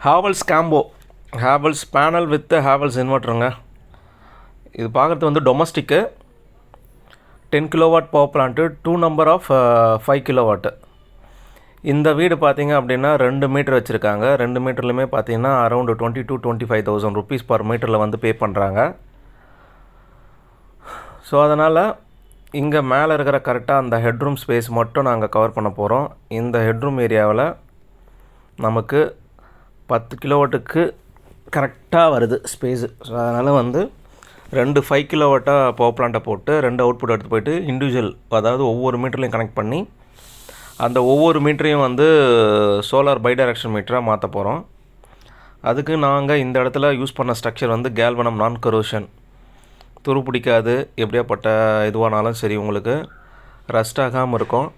Havells combo, Havells panel with Havells இன்வெர்ட்டருங்க. இது பார்க்குறது வந்து domestic 10 kilowatt power plant, 2 number of 5 kilowatt. இந்த வீடு பார்த்திங்க அப்படின்னா 2 மீட்டர் வச்சுருக்காங்க. 2 மீட்டர்லையுமே பார்த்திங்கன்னா அரௌண்டு 22,000-25,000 ருபீஸ் பர் மீட்டரில் வந்து பே பண்ணுறாங்க. ஸோ அதனால் இங்கே மேலே இருக்கிற கரெக்டாக அந்த ஹெட்ரூம் ஸ்பேஸ் மட்டும் நாங்கள் கவர் பண்ண போகிறோம். இந்த ஹெட்ரூம் ஏரியாவில் நமக்கு 10 கிலோவாட்டுக்கு கரெக்டாக வருது ஸ்பேஸு. ஸோ அதனால் வந்து 2 5 கிலோவாட்டாக பவர் பிளான்ட்டை போட்டு 2 அவுட்புட் எடுத்து போய்ட்டு இண்டிவிஜுவல், அதாவது ஒவ்வொரு மீட்டர்லையும் கனெக்ட் பண்ணி அந்த ஒவ்வொரு மீட்டரையும் வந்து சோலார் பைடைரக்ஷன் மீட்டராக மாற்ற போகிறோம். அதுக்கு நாங்கள் இந்த இடத்துல யூஸ் பண்ண ஸ்ட்ரக்சர் வந்து கேல்வனம் நான் கரோஷன். துரு பிடிக்காது, எப்படியாப்பட்ட இதுவானாலும் சரி உங்களுக்கு ரஸ்ட் ஆகாமல் இருக்கும்.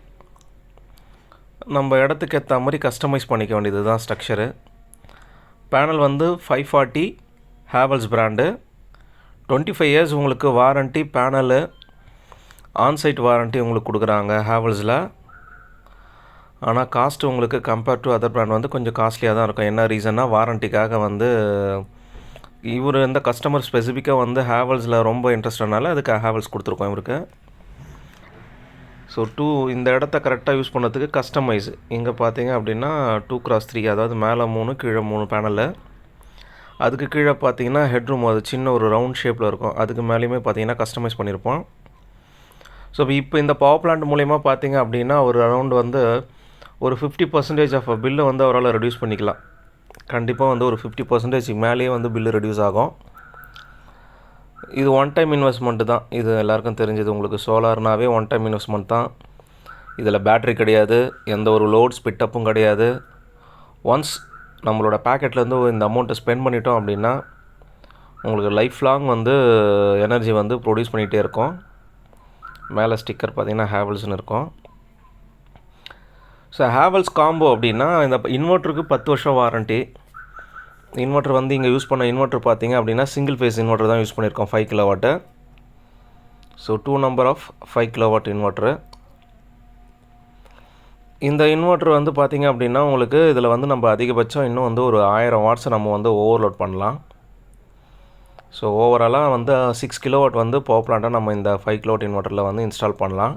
நம்ம இடத்துக்கு ஏற்ற மாதிரி கஸ்டமைஸ் பண்ணிக்க வேண்டியது தான் ஸ்ட்ரக்சரு. பேனல் வந்து 540 ஹேவல்ஸ் பிராண்டு. 25 இயர்ஸ் உங்களுக்கு வாரண்ட்டி, பேனலு ஆன்சைட் வாரண்ட்டி உங்களுக்கு கொடுக்குறாங்க ஹேவல்ஸில். ஆனால் காஸ்ட்டு உங்களுக்கு கம்பேர்ட் டு அதர் பிராண்ட் வந்து கொஞ்சம் காஸ்ட்லியாக தான் இருக்கும். என்ன ரீசன்னா, வாரண்ட்டிக்காக வந்து இவர் இந்த கஸ்டமர் ஸ்பெசிஃபிக்காக வந்து ஹேவல்ஸில் ரொம்ப இன்ட்ரெஸ்டனால அதுக்கு ஹேவல்ஸ் கொடுத்துருக்கோம் இவருக்கு. ஸோ இந்த இடத்த கரெக்டாக யூஸ் பண்ணதுக்கு கஸ்டமைஸ் இங்கே பார்த்தீங்க அப்படின்னா 2x3, அதாவது மேலே 3 கீழே 3 பேனலு. அதுக்கு கீழே பார்த்தீங்கன்னா ஹெட்ரூம், அது சின்ன ஒரு ரவுண்ட் ஷேப்பில் இருக்கும். அதுக்கு மேலேயுமே பார்த்தீங்கன்னா கஸ்டமைஸ் பண்ணியிருப்போம். ஸோ இப்போ இந்த பவர் பிளான்ட் மூலிமா பார்த்தீங்க அப்படின்னா ஒரு அரௌண்ட் வந்து ஒரு 50% ஆஃப் பில்லை வந்து அவரால் ரெடியூஸ் பண்ணிக்கலாம். கண்டிப்பாக வந்து ஒரு 50% மேலேயே வந்து பில்லு ரெடியூஸ் ஆகும். இது ஒன் டைம் இன்வெஸ்ட்மெண்ட்டு தான். இது எல்லாருக்கும் தெரிஞ்சது. உங்களுக்கு சோலார்னாவே ஒன் டைம் இன்வெஸ்ட்மெண்ட் தான். இதில் பேட்ரி கிடையாது, எந்த ஒரு லோட் ஸ்பிட்டப்பும் கிடையாது. ஒன்ஸ் நம்மளோட பேக்கெட்லேருந்து இந்த அமௌண்ட்டை ஸ்பெண்ட் பண்ணிட்டோம் அப்படின்னா உங்களுக்கு லைஃப் லாங் வந்து எனர்ஜி வந்து ப்ரொடியூஸ் பண்ணிகிட்டே இருக்கும். மேலே ஸ்டிக்கர் பார்த்திங்கன்னா ஹேவல்ஸ்னு இருக்கும். ஸோ ஹேவல்ஸ் காம்போ அப்படின்னா இந்த இன்வெர்ட்டருக்கு 10 வருஷம் வாரண்ட்டி. இன்வெர்ட்டர் வந்து இங்கே யூஸ் பண்ண இன்வெர்ட்டர் பார்த்திங்க அப்படின்னா சிங்கிள் ஃபேஸ் இன்வெர்ட்டர் தான் யூஸ் பண்ணியிருக்கோம், 5 kilowatt. So 2 number of 5 kilowatt inverter. இந்த இன்வெர்ட்டர் வந்து பார்த்திங்க அப்படின்னா உங்களுக்கு இதில் வந்து நம்ம அதிகபட்சம் இன்னும் வந்து ஒரு 1000 வாட்ஸை நம்ம வந்து ஓவர்லோட் பண்ணலாம். ஸோ ஓவராலாக வந்து 6 கிலோவாட் வந்து பவர் பிளான்ட்டை நம்ம இந்த 5 கிலோவாட் இன்வெர்ட்டரில் வந்து இன்ஸ்டால் பண்ணலாம்.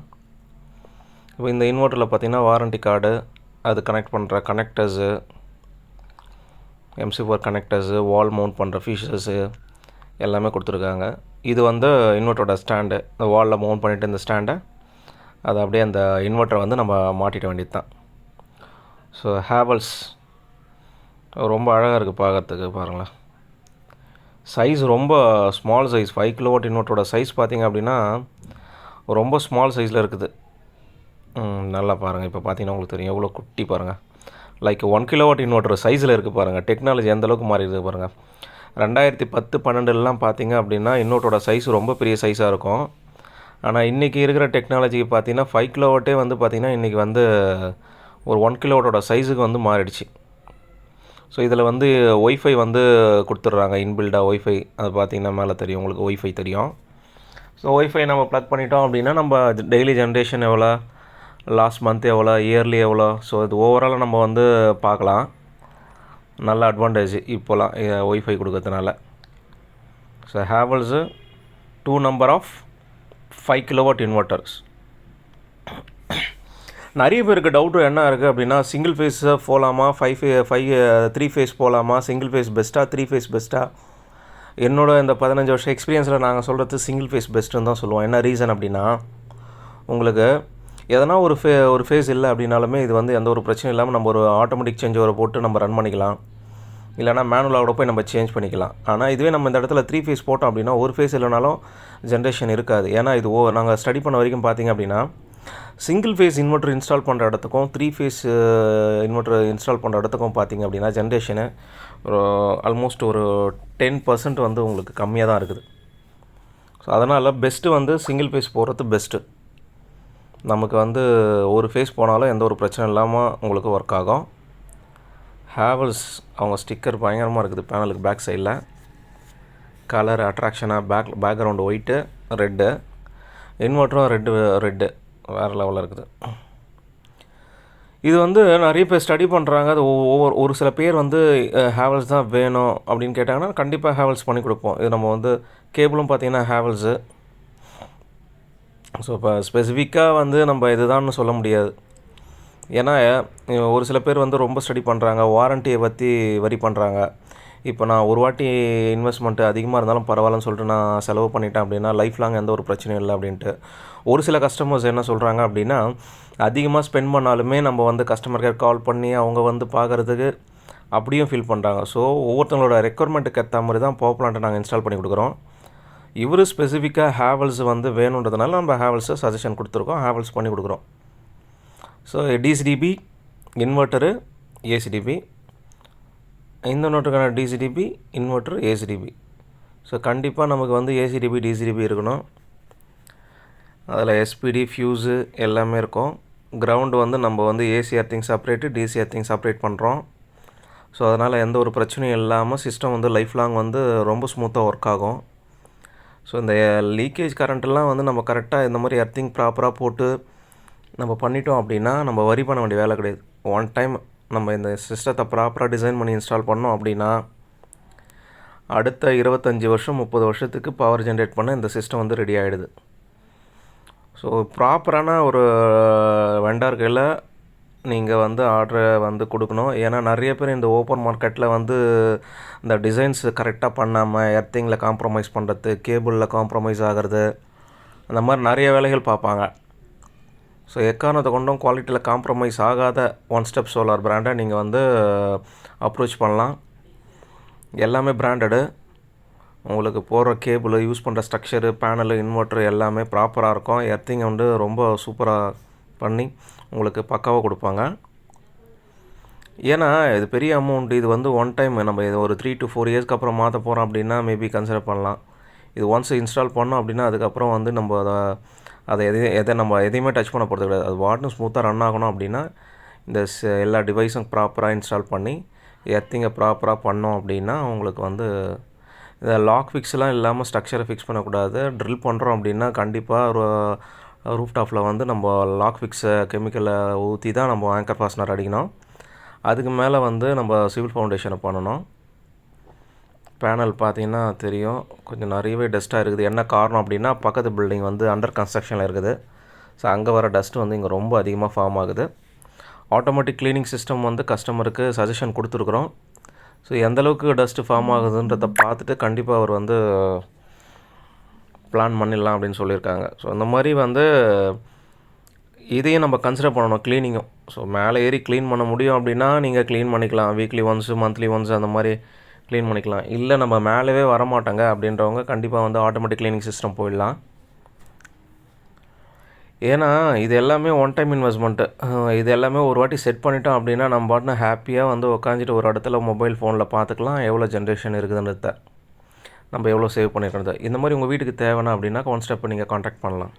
இப்போ இந்த இன்வெர்ட்டரில் பார்த்திங்கன்னா வாரண்ட்டி கார்டு, அது கனெக்ட் பண்ணுற கனெக்டர்ஸு, MC4 கனெக்டர்ஸு, வால் மவுண்ட் பண்ணுற ஃபீச்சர்ஸு எல்லாமே கொடுத்துருக்காங்க. இது வந்து இன்வெர்ட்டரோட ஸ்டாண்டு. இந்த வாலில் மவுண்ட் பண்ணிவிட்டு இந்த ஸ்டாண்டை அதை அப்படியே அந்த இன்வெர்ட்டரை வந்து நம்ம மாட்டிட வேண்டியது தான். ஸோ ஹேவல்ஸ் ரொம்ப அழகாக இருக்குது பார்க்குறதுக்கு. பாருங்களேன், சைஸ் ரொம்ப ஸ்மால் சைஸ். 5 கிலோவாட் இன்வெர்ட்டரோட சைஸ் பார்த்திங்க அப்படின்னா ரொம்ப ஸ்மால் சைஸில் இருக்குது. நல்லா பாருங்கள். இப்போ பார்த்தீங்கன்னா உங்களுக்கு தெரியும் எவ்வளோ குட்டி பாருங்கள். லைக் 1 கிலோவாட் இன்வெர்ட்டர் சைஸில் இருக்குது பாருங்கள். டெக்னாலஜி எந்தளவுக்கு மாறி இருக்குது பாருங்கள். 2010-12 பார்த்தீங்க அப்படின்னா இன்வெர்ட்டரோட சைஸ் ரொம்ப பெரிய சைஸாக இருக்கும். ஆனால் இன்றைக்கி இருக்கிற டெக்னாலஜிக்கு பார்த்தீங்கன்னா 5 கிலோவாட்டே வந்து பார்த்திங்கன்னா இன்றைக்கி வந்து ஒரு 1 கிலோவாட்டோட சைஸுக்கு வந்து மாறிடுச்சு. ஸோ இதில் வந்து ஒய்ஃபை வந்து கொடுத்துட்றாங்க, இன்பில்டாக ஒய்ஃபை. அது பார்த்திங்கன்னா மேலே தெரியும் உங்களுக்கு, ஒய்ஃபை தெரியும். ஸோ ஒய்ஃபை நம்ம ப்ளக் பண்ணிட்டோம் அப்படின்னா நம்ம டெய்லி ஜென்ரேஷன் எவ்வளோ, லாஸ்ட் மந்த் எவ்வளோ, இயர்லி எவ்வளோ, ஸோ இது ஓவராலாக நம்ம வந்து பார்க்கலாம். நல்ல அட்வான்டேஜ் இப்போலாம் ஒய்ஃபை கொடுக்கறதுனால. So Havells 2 number of 5 kilowatt inverters. நிறைய பேருக்கு டவுட்டு என்ன இருக்குது அப்படின்னா, சிங்கிள் ஃபேஸ் போகலாமா, 3 ஃபேஸ் போகலாமா, சிங்கிள் ஃபேஸ் பெஸ்ட்டாக 3 ஃபேஸ் பெஸ்ட்டாக? என்னோட இந்த 15 வருஷம் எக்ஸ்பீரியன்ஸில் நாங்கள் சொல்கிறது சிங்கிள் ஃபேஸ் பெஸ்ட்டுன்னு தான் சொல்லுவோம். என்ன ரீசன் அப்படின்னா, உங்களுக்கு எதனா ஒரு ஃபேஸ் இல்லை அப்படின்னாலுமே இது வந்து எந்த ஒரு பிரச்சனையும் இல்லாமல் நம்ம ஒரு ஆட்டோமேட்டிக் சேஞ்ச் ஓவரை போட்டு நம்ம ரன் பண்ணிக்கலாம். இல்லைனா மேனுவலாக போய் நம்ம சேஞ்ச் பண்ணிக்கலாம். ஆனால் இதுவே நம்ம இந்த இடத்துல 3 ஃபேஸ் போட்டோம் அப்படின்னா ஒரு ஃபேஸ் இல்லைனாலும் ஜென்ரேஷன் இருக்காது. ஏன்னா இது நாங்கள் ஸ்டடி பண்ண வரைக்கும் பார்த்திங்க அப்படின்னா சிங்கிள் ஃபேஸ் இன்வெர்ட்டர் இன்ஸ்டால் பண்ணுற இடத்துக்கும் 3 ஃபேஸ் இன்வெர்ட்டர் இன்ஸ்டால் பண்ணுற இடத்துக்கும் பார்த்திங்க அப்படின்னா ஜென்ரேஷனு ஆல்மோஸ்ட் ஒரு 10% வந்து உங்களுக்கு கம்மியாக தான் இருக்குது. ஸோ அதனால் பெஸ்ட்டு வந்து சிங்கிள் ஃபேஸ் போகிறது பெஸ்ட்டு. நமக்கு வந்து ஒரு ஃபேஸ் போனாலும் எந்த ஒரு பிரச்சனை இல்லாமல் உங்களுக்கு ஒர்க் ஆகும். ஹேவல்ஸ் அவங்க ஸ்டிக்கர் பயங்கரமாக இருக்குது பேனலுக்கு பேக் சைடில். கலர் அட்ராக்ஷனாக பேக்ரவுண்டு ஒயிட்டு, ரெட்டு, இன்வெர்ட்டரும் ரெட்டு வேறு லெவலில் இருக்குது. இது வந்து நிறைய பேர் ஸ்டடி பண்ணுறாங்க. அது ஒரு சில பேர் வந்து ஹேவல்ஸ் தான் வேணும் அப்படின்னு கேட்டாங்கன்னா கண்டிப்பாக ஹேவல்ஸ் பண்ணி கொடுப்போம். இது நம்ம வந்து கேபிளும் பார்த்திங்கன்னா ஹேவல்ஸு. ஸோ இப்போ ஸ்பெசிஃபிக்காக வந்து நம்ம இதுதான்னு சொல்ல முடியாது. ஏன்னா ஒரு சில பேர் வந்து ரொம்ப ஸ்டடி பண்ணுறாங்க, வாரண்டியை பற்றி வரி பண்ணுறாங்க. இப்போ நான் ஒரு வாட்டி இன்வெஸ்ட்மெண்ட்டு அதிகமாக இருந்தாலும் பரவாயில்லன்னு சொல்லிட்டு நான் செலவு பண்ணிட்டேன் அப்படின்னா லைஃப் லாங் எந்த ஒரு பிரச்சனையும் இல்லை அப்படின்ட்டு. ஒரு சில கஸ்டமர்ஸ் என்ன சொல்கிறாங்க அப்படின்னா, அதிகமாக ஸ்பெண்ட் பண்ணாலுமே நம்ம வந்து கஸ்டமர் கேர் கால் பண்ணி அவங்க வந்து பார்க்குறதுக்கு அப்படியும் ஃபீல் பண்ணுறாங்க. ஸோ ஒவ்வொருத்தங்களோட ரெக்குவயர்மெண்ட்டுக்கு ஏற்ற மாதிரி தான் பவர் பிளான்ட்டை நாங்கள் இன்ஸ்டால் பண்ணி கொடுக்குறோம். இவர் ஸ்பெசிஃபிக்காக ஹேவல்ஸ் வந்து வேணுன்றதுனால நம்ம ஹேவல்ஸை சஜஷன் கொடுத்துருக்கோம், ஹேவல்ஸ் பண்ணி கொடுக்குறோம். ஸோ டிசிடிபி இன்வெர்ட்டரு, ஏசிடிபி, இந்த நோட்டுக்கான டிசிடிபி இன்வெர்ட்டர், ஏசிடிபி. ஸோ கண்டிப்பாக நமக்கு வந்து ஏசிடிபி டிசிடிபி இருக்கணும். அதில் எஸ்பிடி ஃபியூஸு எல்லாமே இருக்கும். கிரவுண்டு வந்து நம்ம வந்து AC earthing separate, DC earthing separate பண்ணுறோம். ஸோ அதனால் எந்த ஒரு பிரச்சனையும் இல்லாமல் சிஸ்டம் வந்து லைஃப் லாங் வந்து ரொம்ப ஸ்மூத்தாக ஒர்க் ஆகும். ஸோ இந்த லீக்கேஜ் கரண்ட்டெல்லாம் வந்து நம்ம கரெக்டாக இந்த மாதிரி எர்த்திங் ப்ராப்பராக போட்டு நம்ம பண்ணிட்டோம் அப்படின்னா நம்ம வரி பண்ண வேண்டிய வேலை கிடையாது. ஒன் டைம் நம்ம இந்த சிஸ்டத்தை ப்ராப்பராக டிசைன் பண்ணி இன்ஸ்டால் பண்ணோம் அப்படின்னா அடுத்த 25 வருஷம் 30 வருஷத்துக்கு பவர் ஜென்ரேட் பண்ண இந்த சிஸ்டம் வந்து ரெடி ஆகிடுது. ஸோ ப்ராப்பரான ஒரு வெண்டார் கையில் நீங்கள் வந்து ஆர்டரை வந்து கொடுக்கணும். ஏன்னா நிறைய பேர் இந்த ஓப்பன் மார்க்கெட்டில் வந்து இந்த டிசைன்ஸ் கரெக்டாக பண்ணாமல் எர்த்திங்கில் காம்ப்ரமைஸ் பண்ணுறது, கேபிளில் காம்ப்ரமைஸ் ஆகிறது, அந்த மாதிரி நிறைய வேலைகள் பார்ப்பாங்க. ஸோ எக்காரணத்தை கொண்டும் குவாலிட்டியில் காம்ப்ரமைஸ் ஆகாத ஒன் ஸ்டெப் சோலார் பிராண்டை நீங்கள் வந்து அப்ரோச் பண்ணலாம். எல்லாமே பிராண்டடு. உங்களுக்கு போடுற கேபிள், யூஸ் பண்ணுற ஸ்ட்ரக்சரு, பேனலு, இன்வெர்ட்ரு எல்லாமே ப்ராப்பராக இருக்கும். எர்த்திங் வந்து ரொம்ப சூப்பராக பண்ணி உங்களுக்கு பக்காவாக கொடுப்பாங்க. ஏன்னா இது பெரிய அமௌண்ட். இது வந்து ஒன் டைம் நம்ம இது ஒரு 3 to 4 இயர்ஸ்க்கு அப்புறம் மாற்ற போகிறோம் அப்படின்னா மேபி கன்சிடர் பண்ணலாம். இது ஒன்ஸ் இன்ஸ்டால் பண்ணோம் அப்படின்னா அதுக்கப்புறம் வந்து நம்ம அதை நம்ம எதையுமே டச் பண்ண போகிறது கிடையாது. அது வாட்டும் ஸ்மூத்தாக ரன் ஆகணும் அப்படின்னா இந்த எல்லா டிவைஸும் ப்ராப்பராக இன்ஸ்டால் பண்ணி எர்த்திங்கை ப்ராப்பராக பண்ணோம் அப்படின்னா உங்களுக்கு வந்து இந்த லாக் ஃபிக்ஸ்லாம் இல்லாமல் ஸ்ட்ரக்சரை ஃபிக்ஸ் பண்ணக்கூடாது. ட்ரில் பண்ணுறோம் அப்படின்னா கண்டிப்பாக ரூஃப் டாப்பில் வந்து நம்ம லாக் ஃபிக்ஸை கெமிக்கலை ஊற்றி தான் நம்ம ஆங்கர் ஃபாஸ்னர் அடிக்கணும். அதுக்கு மேலே வந்து நம்ம சிவில் ஃபவுண்டேஷனை பண்ணணும். பேனல் பார்த்திங்கன்னா தெரியும், கொஞ்சம் நிறையவே டஸ்ட்டாக இருக்குது. என்ன காரணம் அப்படின்னா பக்கத்து பில்டிங் வந்து அண்டர் கன்ஸ்ட்ரக்ஷனில் இருக்குது. ஸோ அங்கே வர டஸ்ட்டு வந்து இங்கே ரொம்ப அதிகமாக ஃபார்ம் ஆகுது. ஆட்டோமேட்டிக் க்ளீனிங் சிஸ்டம் வந்து கஸ்டமருக்கு சஜஷன் கொடுத்துருக்குறோம். ஸோ எந்தளவுக்கு டஸ்ட்டு ஃபார்ம் ஆகுதுன்றதை பார்த்துட்டு கண்டிப்பாக அவர் வந்து பிளான் பண்ணிடலாம் அப்படின்னு சொல்லியிருக்காங்க. ஸோ இந்த மாதிரி வந்து இதையும் நம்ம கன்சிடர் பண்ணணும், க்ளீனிங்கும். ஸோ மேலே ஏறி க்ளீன் பண்ண முடியும் அப்படின்னா நீங்கள் க்ளீன் பண்ணிக்கலாம். வீக்லி ஒன்ஸு, மந்த்லி ஒன்ஸ் அந்த மாதிரி க்ளீன் பண்ணிக்கலாம். இல்லை நம்ம மேலேவே வரமாட்டாங்க அப்படின்றவங்க கண்டிப்பாக வந்து ஆட்டோமேட்டிக் க்ளீனிங் சிஸ்டம் போயிடலாம். ஏன்னா இது எல்லாமே ஒன் டைம் இன்வெஸ்ட்மெண்ட்டு. இது எல்லாமே ஒரு வாட்டி செட் பண்ணிட்டோம் அப்படின்னா நம்ம பாட்டுன்னு ஹாப்பியாக வந்து உட்காந்துட்டு ஒரு இடத்துல மொபைல் ஃபோனில் பார்த்துக்கலாம் எவ்வளோ ஜென்ரேஷன் இருக்குதுன்றத, நம்ம எவ்வளோ சேவ் பண்ணியிருக்கிறது. இந்த மாதிரி உங்கள் வீட்டுக்கு தேவைன்னா அப்படின்னா ஒன் ஸ்டெப் நீங்கள் கான்டாக்ட் பண்ணலாம்.